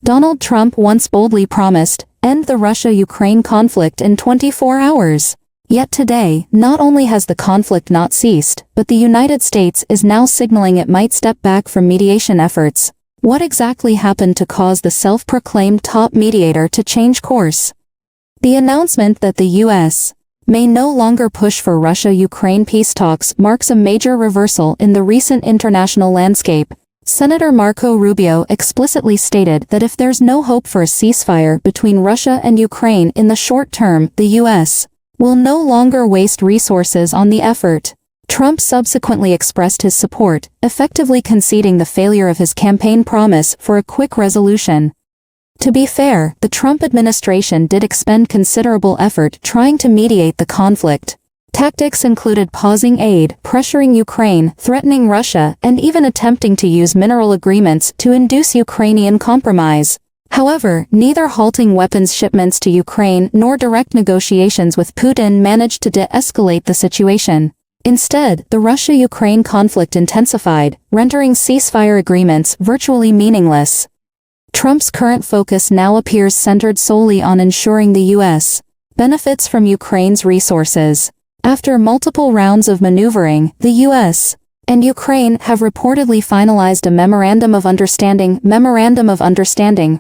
Donald Trump once boldly promised, "End the Russia-Ukraine conflict in 24 hours." Yet today, not only has the conflict not ceased, but the United States is now signaling it might step back from mediation efforts. What exactly happened to cause the self-proclaimed top mediator to change course? The announcement that the U.S. may no longer push for Russia-Ukraine peace talks marks a major reversal in the recent international landscape. Senator Marco Rubio explicitly stated that if there's no hope for a ceasefire between Russia and Ukraine in the short term, the U.S. will no longer waste resources on the effort. Trump subsequently expressed his support, effectively conceding the failure of his campaign promise for a quick resolution. To be fair, the Trump administration did expend considerable effort trying to mediate the conflict. Tactics included pausing aid, pressuring Ukraine, threatening Russia, and even attempting to use mineral agreements to induce Ukrainian compromise. However, neither halting weapons shipments to Ukraine nor direct negotiations with Putin managed to de-escalate the situation. Instead, the Russia-Ukraine conflict intensified, rendering ceasefire agreements virtually meaningless. Trump's current focus now appears centered solely on ensuring the U.S. benefits from Ukraine's resources. After multiple rounds of maneuvering, the U.S. and Ukraine have reportedly finalized a memorandum of understanding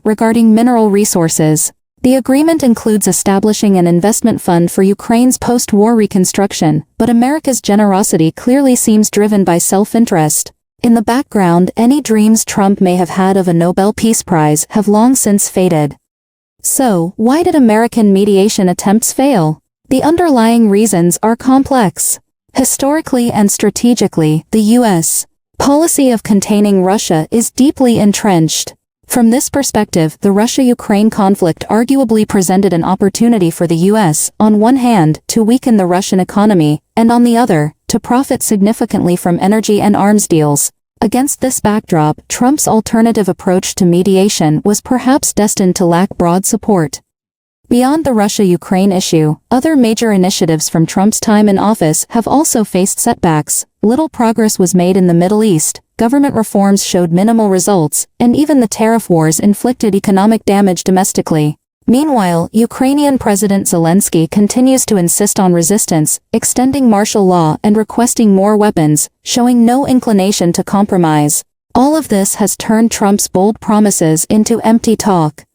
regarding mineral resources. The agreement includes establishing an investment fund for Ukraine's post-war reconstruction, but America's generosity clearly seems driven by self-interest. In the background, any dreams Trump may have had of a Nobel Peace Prize have long since faded. So, why did American mediation attempts fail? The underlying reasons are complex. Historically and strategically, the U.S. policy of containing Russia is deeply entrenched. From this perspective, the Russia-Ukraine conflict arguably presented an opportunity for the U.S., on one hand, to weaken the Russian economy, and on the other, to profit significantly from energy and arms deals. Against this backdrop, Trump's alternative approach to mediation was perhaps destined to lack broad support. Beyond the Russia-Ukraine issue, other major initiatives from Trump's time in office have also faced setbacks. Little progress was made in the Middle East, government reforms showed minimal results, and even the tariff wars inflicted economic damage domestically. Meanwhile, Ukrainian President Zelensky continues to insist on resistance, extending martial law and requesting more weapons, showing no inclination to compromise. All of this has turned Trump's bold promises into empty talk.